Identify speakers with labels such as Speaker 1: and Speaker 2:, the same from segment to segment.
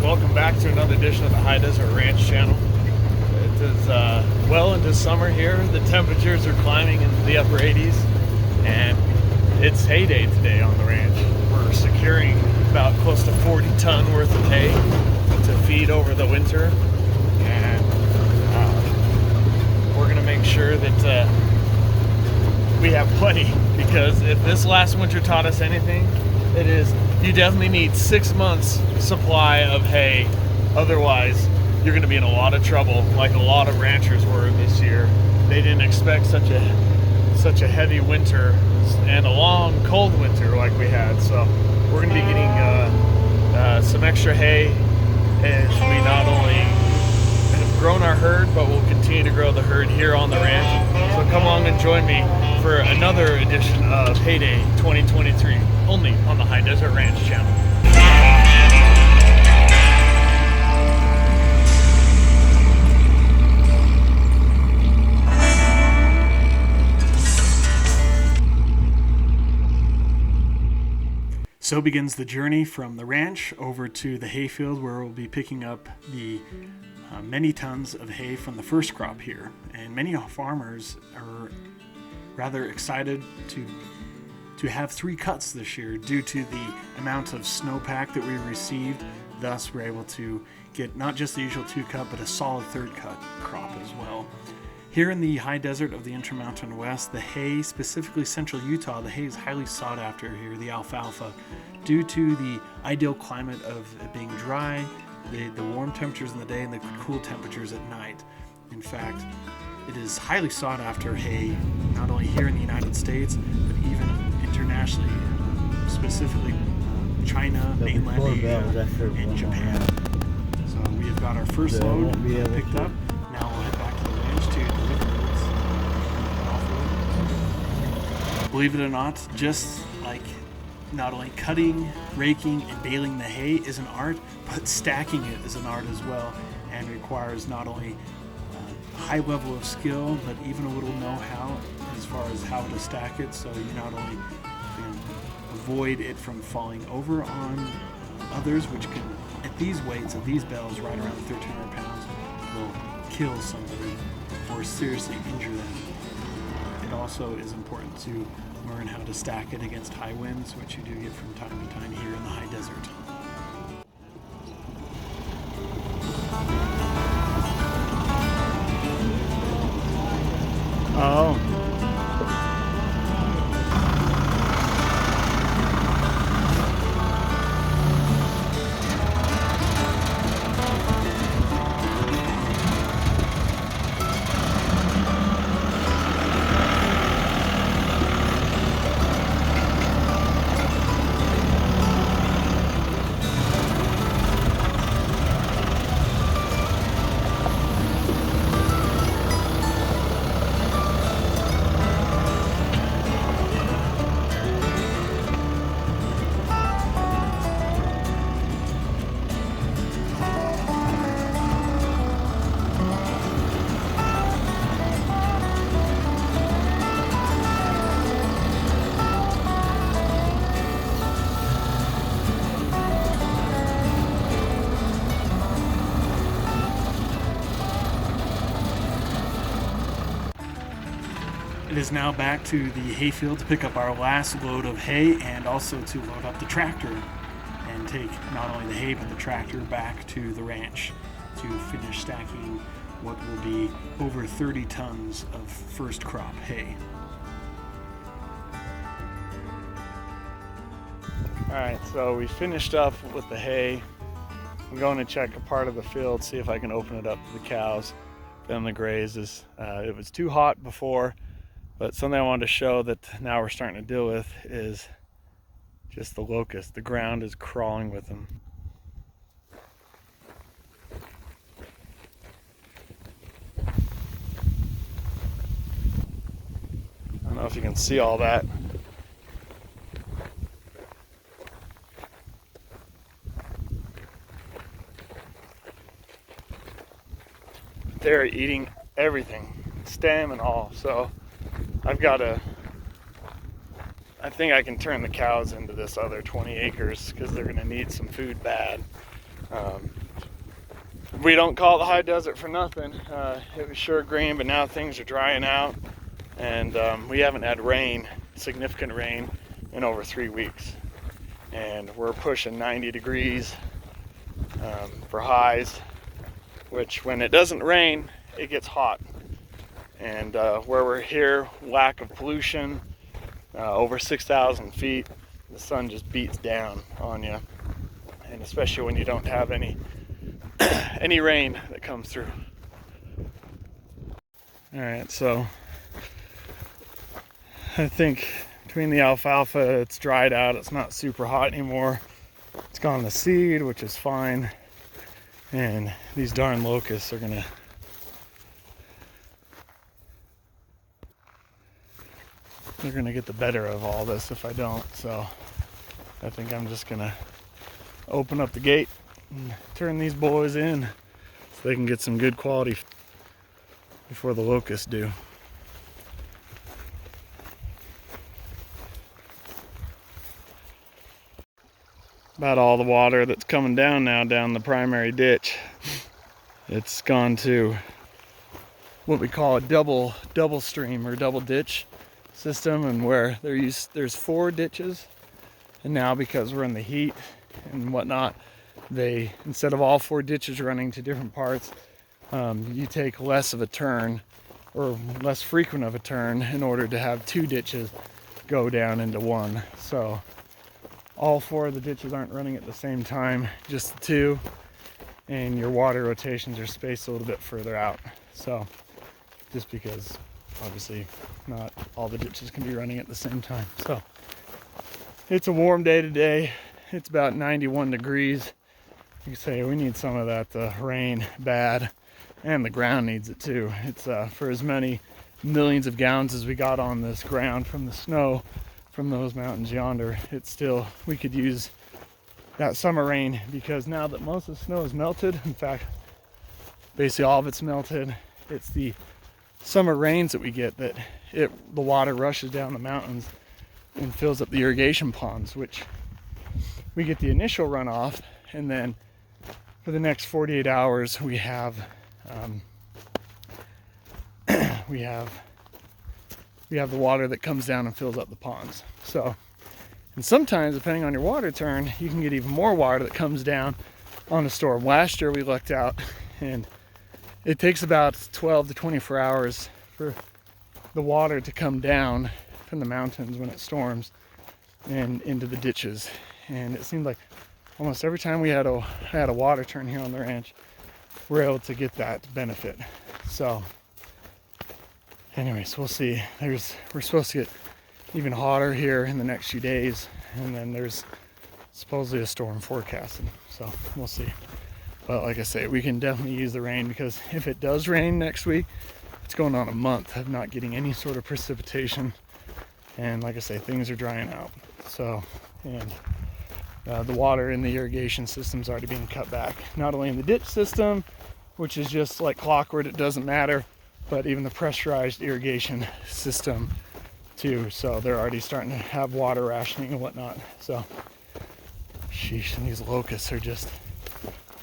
Speaker 1: welcome back to another edition of the High Deseret Ranch channel. It is well into summer here. The temperatures are climbing into the upper 80s, and it's hay day today on the ranch. We're securing about close to 40 ton worth of hay to feed over the winter, and we're going to make sure that we have plenty, because if this last winter taught us anything, it is you definitely need 6 months supply of hay. Otherwise, you're going to be in a lot of trouble, like a lot of ranchers were this year. They didn't expect such a heavy winter and a long, cold winter like we had. So we're going to be getting some extra hay as we not only have grown our herd, but we'll continue to grow the herd here on the ranch. So come along and join me for another edition of Hay Day 2023, only on the High Deseret Ranch channel. So begins the journey from the ranch over to the hayfield, where we'll be picking up the many tons of hay from the first crop here. And many farmers are rather excited to have 3 cuts this year due to the amount of snowpack that we received. Thus, we're able to get not just the usual 2 cut, but a solid 3rd cut crop as well. Here in the high desert of the Intermountain West, the hay, specifically central Utah, the hay is highly sought after here, the alfalfa, due to the ideal climate of it being dry, the warm temperatures in the day and the cool temperatures at night. In fact, it is highly sought after hay, not only here in the United States, but even internationally, specifically China, mainland Asia, and Japan. So we have got our first load picked up. Now we'll head back to the ranch to deliver this. Believe it or not, just like not only cutting, raking, and baling the hay is an art, but stacking it is an art as well, and requires not only a high level of skill, but even a little know-how as far as how to stack it, so you not only can avoid it from falling over on others, which can, at these weights, at these bales, right around 1,300 pounds, will kill somebody or seriously injure them. It also is important to learn how to stack it against high winds, which you do get from time to time here in the high desert. Oh. It is now back to the hayfield to pick up our last load of hay, and also to load up the tractor and take not only the hay but the tractor back to the ranch to finish stacking what will be over 30 tons of first crop hay. Alright, so we finished up with the hay. I'm going to check a part of the field, see if I can open it up to the cows, then the grazes. It was too hot before. But something I wanted to show that now we're starting to deal with is just the locusts. The ground is crawling with them. I don't know if you can see all that. They're eating everything, stem and all. So I've got to, I think I can turn the cows into this other 20 acres because they're going to need some food bad. We don't call it the high desert for nothing. It was sure green, but now things are drying out, and we haven't had rain, significant rain, in over 3 weeks. And we're pushing 90 degrees for highs, which when it doesn't rain, it gets hot. And where we're here, lack of pollution, over 6,000 feet, the sun just beats down on you. And especially when you don't have any rain that comes through. All right, so I think between the alfalfa, it's dried out, it's not super hot anymore. It's gone to seed, which is fine. And these darn locusts are gonna get the better of all this if I don't. So I think I'm just gonna open up the gate and turn these boys in so they can get some good quality before the locusts do. About all the water that's coming down now down the primary ditch, it's gone to what we call a double stream or double ditch system, and where there's 4 ditches, and now because we're in the heat and whatnot, they, instead of all 4 ditches running to different parts, you take less of a turn, or less frequent of a turn, in order to have 2 ditches go down into one. So all 4 of the ditches aren't running at the same time, just the 2, and your water rotations are spaced a little bit further out. So just because obviously not all the ditches can be running at the same time. So it's a warm day today. It's about 91 degrees. You can say we need some of that rain bad, and the ground needs it too. It's for as many millions of gallons as we got on this ground from the snow from those mountains yonder, it's still, we could use that summer rain, because now that most of the snow is melted, in fact basically all of it's melted, it's the summer rains that we get that the water rushes down the mountains and fills up the irrigation ponds, which we get the initial runoff, and then for the next 48 hours we have the water that comes down and fills up the ponds. So, and sometimes depending on your water turn, you can get even more water that comes down on a storm. Last year we lucked out, and it takes about 12 to 24 hours for the water to come down from the mountains when it storms and into the ditches. And it seemed like almost every time we had a water turn here on the ranch, we're able to get that benefit. So anyways, we'll see. We're supposed to get even hotter here in the next few days, and then there's supposedly a storm forecasted. So we'll see. But like I say, we can definitely use the rain, because if it does rain next week, it's going on a month of not getting any sort of precipitation. And like I say, things are drying out. So, and the water in the irrigation system's already being cut back. Not only in the ditch system, which is just like clockwork, it doesn't matter, but even the pressurized irrigation system too. So they're already starting to have water rationing and whatnot. So, sheesh, and these locusts are just,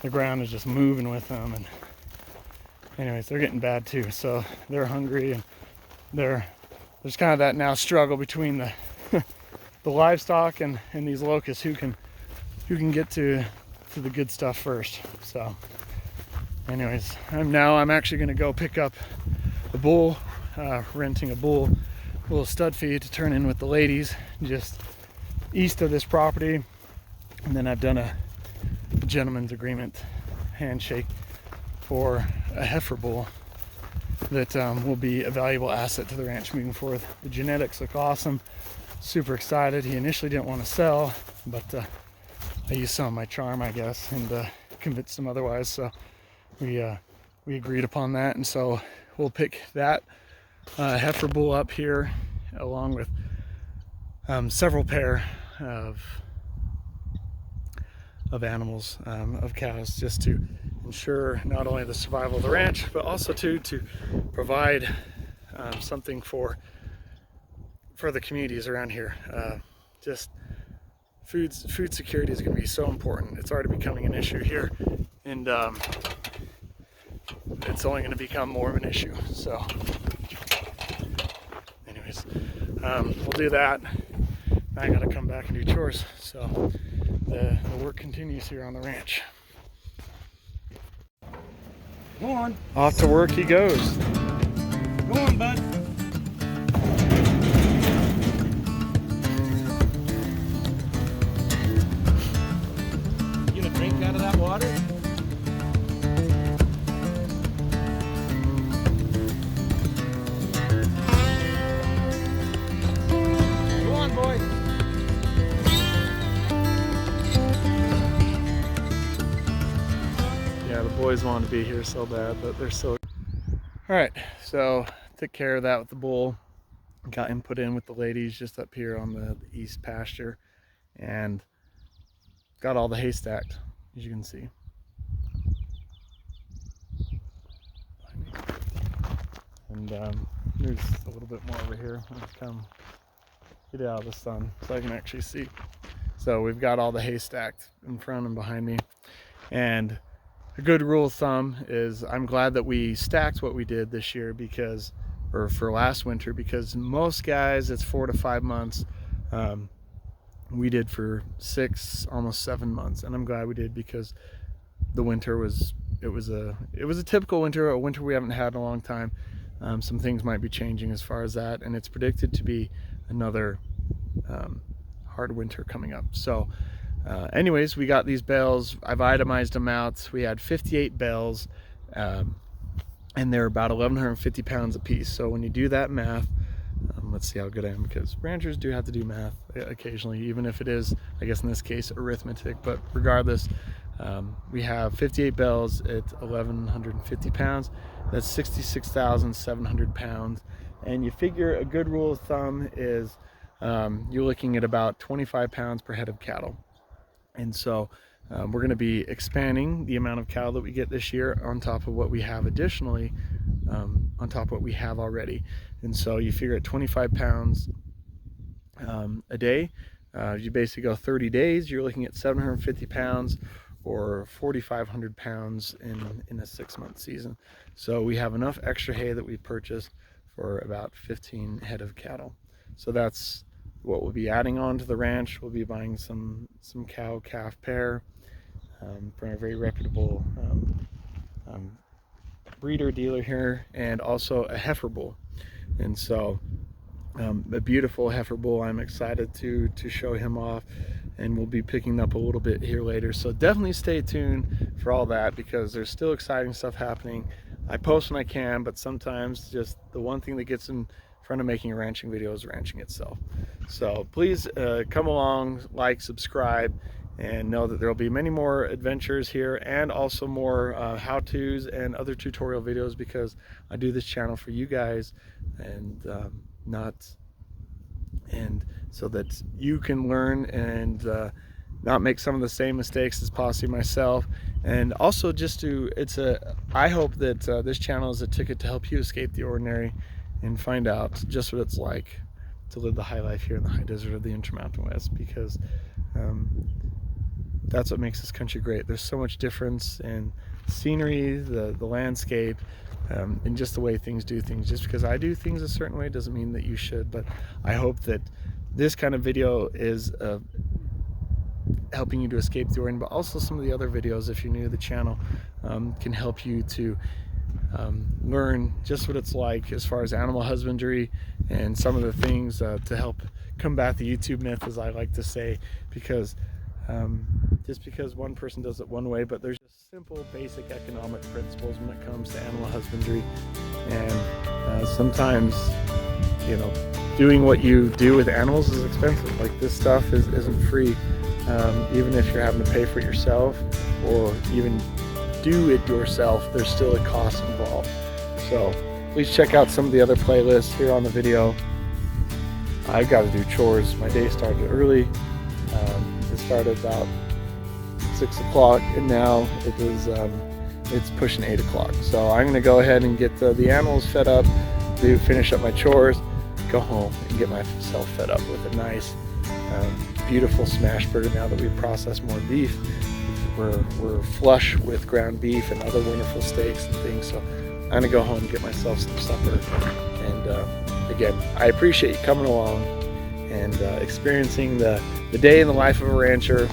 Speaker 1: the ground is just moving with them. And anyways, they're getting bad too. So they're hungry, and there's kind of that now struggle between the the livestock and these locusts, who can get to the good stuff first. So anyways, I'm actually going to go pick up a bull, renting a little stud feed to turn in with the ladies just east of this property. And then I've done a gentleman's agreement handshake for a heifer bull that will be a valuable asset to the ranch moving forward. The genetics look awesome. Super excited. He initially didn't want to sell, but I used some of my charm, I guess, and convinced him otherwise. So we agreed upon that, and so we'll pick that heifer bull up here, along with several pair of animals, of cows, just to ensure not only the survival of the ranch, but also to provide something for the communities around here. Just food security is going to be so important. It's already becoming an issue here, and it's only going to become more of an issue. So anyways, we'll do that. I got to come back and do chores. So the work continues here on the ranch.
Speaker 2: Go on.
Speaker 1: Off to work he goes.
Speaker 2: Go on, bud. You gonna drink out of that water? Go on, boy.
Speaker 1: Yeah, the boys want to be here so bad, but they're so... Alright, so took care of that with the bull. Got him put in with the ladies just up here on the east pasture, and got all the hay stacked, as you can see. And there's a little bit more over here. Let's come get out of the sun so I can actually see. So we've got all the hay stacked in front and behind me. And a good rule of thumb is I'm glad that we stacked what we did this year, because, or for last winter, because most guys it's 4 to 5 months. We did for 6, almost 7 months, and I'm glad we did, because the winter was a typical winter, a winter we haven't had in a long time. Some things might be changing as far as that, and it's predicted to be another hard winter coming up. So anyways, we got these bales. I've itemized them out. We had 58 bales, and they're about 1,150 pounds a piece. So when you do that math, let's see how good I am, because ranchers do have to do math occasionally, even if it is, I guess in this case, arithmetic. But regardless, we have 58 bales at 1,150 pounds. That's 66,700 pounds. And you figure a good rule of thumb is you're looking at about 25 pounds per head of cattle. And so we're going to be expanding the amount of cattle that we get this year on top of what we have additionally, on top of what we have already. And so you figure at 25 pounds a day, you basically go 30 days, you're looking at 750 pounds or 4,500 pounds in a 6-month season. So we have enough extra hay that we purchased for about 15 head of cattle. So that's what we'll be adding on to the ranch. We'll be buying some cow-calf pair from a very reputable breeder dealer here, and also a heifer bull. And so a beautiful heifer bull. I'm excited to show him off, and we'll be picking up a little bit here later. So definitely stay tuned for all that, because there's still exciting stuff happening. I post when I can, but sometimes just the one thing that gets in front of making a ranching video is ranching itself. So please come along, like, subscribe, and know that there will be many more adventures here, and also more how-tos and other tutorial videos, because I do this channel for you guys, and so that you can learn and not make some of the same mistakes as possibly myself. And also just I hope that this channel is a ticket to help you escape the ordinary and find out just what it's like to live the high life here in the high desert of the Intermountain West, because that's what makes this country great. There's so much difference in scenery, the landscape, and just the way things do things. Just because I do things a certain way doesn't mean that you should, but I hope that this kind of video is helping you to escape the ordinary, but also some of the other videos, if you're new to the channel, can help you to learn just what it's like as far as animal husbandry, and some of the things to help combat the YouTube myth, as I like to say, because just because one person does it one way, but there's just simple basic economic principles when it comes to animal husbandry. And sometimes, you know, doing what you do with animals is expensive. Like, this stuff isn't free. Even if you're having to pay for it yourself, or even do it yourself, there's still a cost involved. So please check out some of the other playlists here on the video. I've got to do chores. My day started early. It started about 6 o'clock, and now it's pushing 8 o'clock. So I'm going to go ahead and get the animals fed up, finish up my chores, go home and get myself fed up with a nice
Speaker 3: beautiful smash burger now that we've processed more beef. We're flush with ground beef and other wonderful steaks and things. So I'm gonna go home and get myself some supper. And again, I appreciate you coming along and experiencing the day in the life of a rancher.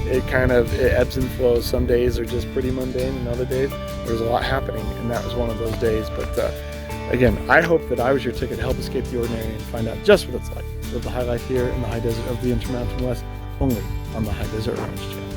Speaker 3: It ebbs and flows. Some days are just pretty mundane, and other days there's a lot happening, and that was one of those days. But again, I hope that I was your ticket to help escape the ordinary and find out just what it's like to live the high life here in the high desert of the Intermountain West, only on the High Desert Ranch channel.